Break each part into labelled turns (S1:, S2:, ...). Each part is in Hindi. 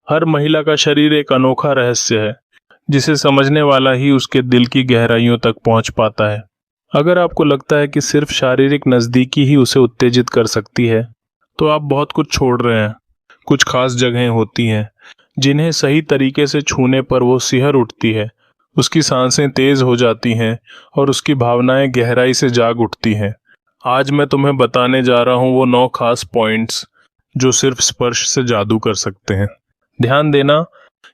S1: हर महिला का शरीर एक अनोखा रहस्य है जिसे समझने वाला ही उसके दिल की गहराइयों तक पहुंच पाता है। अगर आपको लगता है कि सिर्फ शारीरिक नज़दीकी ही उसे उत्तेजित कर सकती है तो आप बहुत कुछ छोड़ रहे हैं। कुछ खास जगहें होती हैं जिन्हें सही तरीके से छूने पर वो सिहर उठती है, उसकी सांसें तेज हो जाती हैं और उसकी भावनाएं गहराई से जाग उठती हैं। आज मैं तुम्हें बताने जा रहा हूं वो 9 खास पॉइंट्स जो सिर्फ स्पर्श से जादू कर सकते हैं। ध्यान देना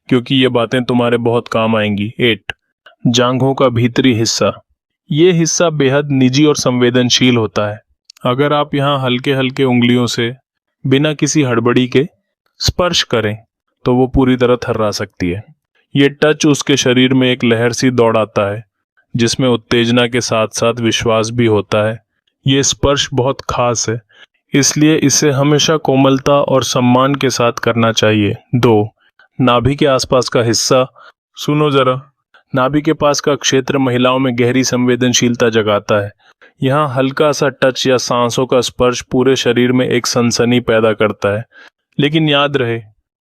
S1: क्योंकि ये बातें तुम्हारे बहुत काम आएंगी। 8, जांघों का भीतरी हिस्सा। ये हिस्सा बेहद निजी और संवेदनशील होता है। अगर आप यहाँ हल्के हल्के उंगलियों से बिना किसी हड़बड़ी के स्पर्श करें तो वो पूरी तरह थर्रा सकती है। ये टच उसके शरीर में एक लहर सी दौड़ाता है जिसमें उत्तेजना के साथ साथ विश्वास भी होता है। ये स्पर्श बहुत खास है, इसलिए इसे हमेशा कोमलता और सम्मान के साथ करना चाहिए। 2, नाभि के आसपास का हिस्सा। सुनो जरा, नाभि के पास का क्षेत्र महिलाओं में गहरी संवेदनशीलता जगाता है। यहाँ हल्का सा टच या सांसों का स्पर्श पूरे शरीर में एक सनसनी पैदा करता है। लेकिन याद रहे,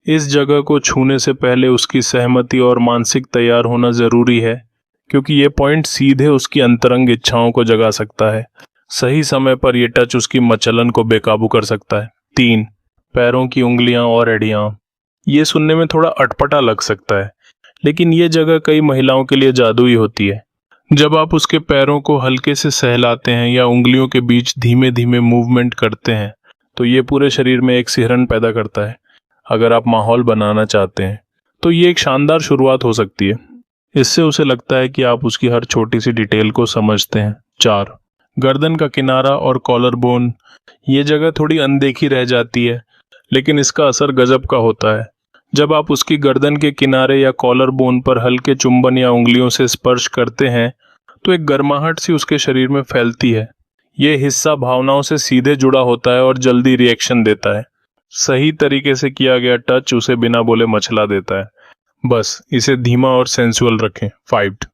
S1: इस जगह को छूने से पहले उसकी सहमति और मानसिक तैयार होना जरूरी है, क्योंकि ये पॉइंट सीधे उसकी अंतरंग इच्छाओं को जगा सकता है। सही समय पर यह टच उसकी मचलन को बेकाबू कर सकता है। 3, पैरों की उंगलियां और एड़ियां। ये सुनने में थोड़ा अटपटा लग सकता है, लेकिन ये जगह कई महिलाओं के लिए जादुई होती है। जब आप उसके पैरों को हल्के से सहलाते हैं या उंगलियों के बीच धीमे धीमे मूवमेंट करते हैं तो ये पूरे शरीर में एक सिहरन पैदा करता है। अगर आप माहौल बनाना चाहते हैं तो ये एक शानदार शुरुआत हो सकती है। इससे उसे लगता है कि आप उसकी हर छोटी सी डिटेल को समझते हैं। 4, गर्दन का किनारा और कॉलर बोन। ये जगह थोड़ी अनदेखी रह जाती है, लेकिन इसका असर गजब का होता है। जब आप उसकी गर्दन के किनारे या कॉलर बोन पर हल्के चुंबन या उंगलियों से स्पर्श करते हैं तो एक गर्माहट सी उसके शरीर में फैलती है। ये हिस्सा भावनाओं से सीधे जुड़ा होता है और जल्दी रिएक्शन देता है। सही तरीके से किया गया टच उसे बिना बोले मचला देता है। बस इसे धीमा और सेंसुअल रखें। 5,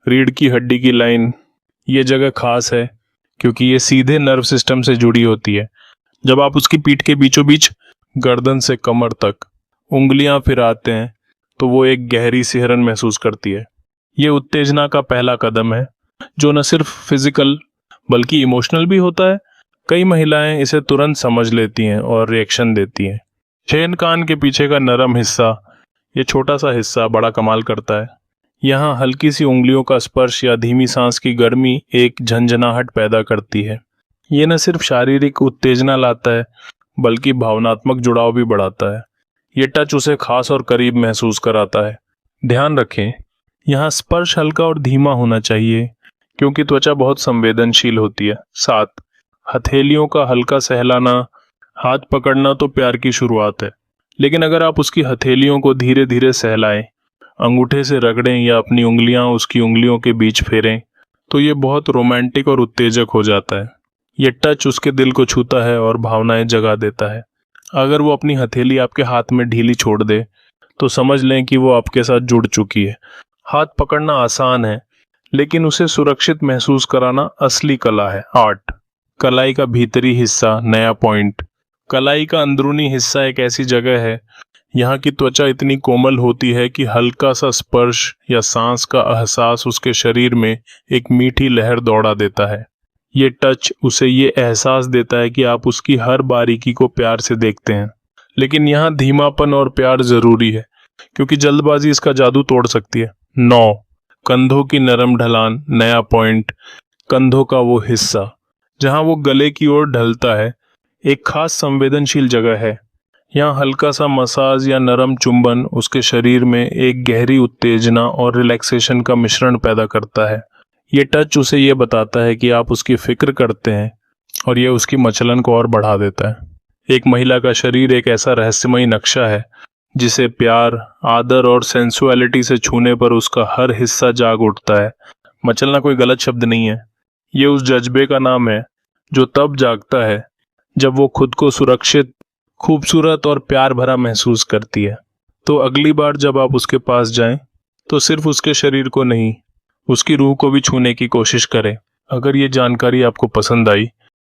S1: रीढ़ की हड्डी की लाइन। ये जगह खास है क्योंकि ये सीधे नर्व सिस्टम से जुड़ी होती है। जब आप उसकी पीठ के बीचों बीच गर्दन से कमर तक उंगलियां फिराते हैं तो वो एक गहरी सिहरन महसूस करती है। ये उत्तेजना का पहला कदम है जो न सिर्फ फिजिकल बल्कि इमोशनल भी होता है। कई महिलाएं इसे तुरंत समझ लेती हैं और रिएक्शन देती हैं। छेन कान के पीछे का नरम हिस्सा। ये छोटा सा हिस्सा बड़ा कमाल करता है। यहाँ हल्की सी उंगलियों का स्पर्श या धीमी सांस की गर्मी एक झंझनाहट पैदा करती है। ये न सिर्फ शारीरिक उत्तेजना लाता है बल्कि भावनात्मक जुड़ाव भी बढ़ाता है। ये टच उसे खास और करीब महसूस कराता है। ध्यान रखें, यहाँ स्पर्श हल्का और धीमा होना चाहिए क्योंकि त्वचा बहुत संवेदनशील होती है। 7, हथेलियों का हल्का सहलाना। हाथ पकड़ना तो प्यार की शुरुआत है, लेकिन अगर आप उसकी हथेलियों को धीरे धीरे सहलाएं, अंगूठे से रगड़ें या अपनी उंगलियां उसकी उंगलियों के बीच फेरें तो ये बहुत रोमांटिक और उत्तेजक हो जाता है। ये टच उसके दिल को छूता है और भावनाएं जगा देता है। अगर वो अपनी हथेली आपके हाथ में ढीली छोड़ दे तो समझ लें कि वो आपके साथ जुड़ चुकी है। हाथ पकड़ना आसान है, लेकिन उसे सुरक्षित महसूस कराना असली कला है। 8, कलाई का भीतरी हिस्सा। नया पॉइंट। कलाई का अंदरूनी हिस्सा एक ऐसी जगह है यहाँ की त्वचा इतनी कोमल होती है कि हल्का सा स्पर्श या सांस का एहसास उसके शरीर में एक मीठी लहर दौड़ा देता है। ये टच उसे ये एहसास देता है कि आप उसकी हर बारीकी को प्यार से देखते हैं। लेकिन यहाँ धीमापन और प्यार जरूरी है क्योंकि जल्दबाजी इसका जादू तोड़ सकती है। 9, कंधों की नरम ढलान। नया पॉइंट। कंधों का वो हिस्सा जहाँ वो गले की ओर ढलता है एक खास संवेदनशील जगह है। यहाँ हल्का सा मसाज या नरम चुंबन उसके शरीर में एक गहरी उत्तेजना और रिलैक्सेशन का मिश्रण पैदा करता है। ये टच उसे ये बताता है कि आप उसकी फिक्र करते हैं और ये उसकी मचलन को और बढ़ा देता है। एक महिला का शरीर एक ऐसा रहस्यमयी नक्शा है जिसे प्यार, आदर और सेंसुअलिटी से छूने पर उसका हर हिस्सा जाग उठता है। मचलना कोई गलत शब्द नहीं है, ये उस जज्बे का नाम है जो तब जागता है जब वो खुद को सुरक्षित, खूबसूरत और प्यार भरा महसूस करती है। तो अगली बार जब आप उसके पास जाएं तो सिर्फ उसके शरीर को नहीं, उसकी रूह को भी छूने की कोशिश करें। अगर ये जानकारी आपको पसंद आई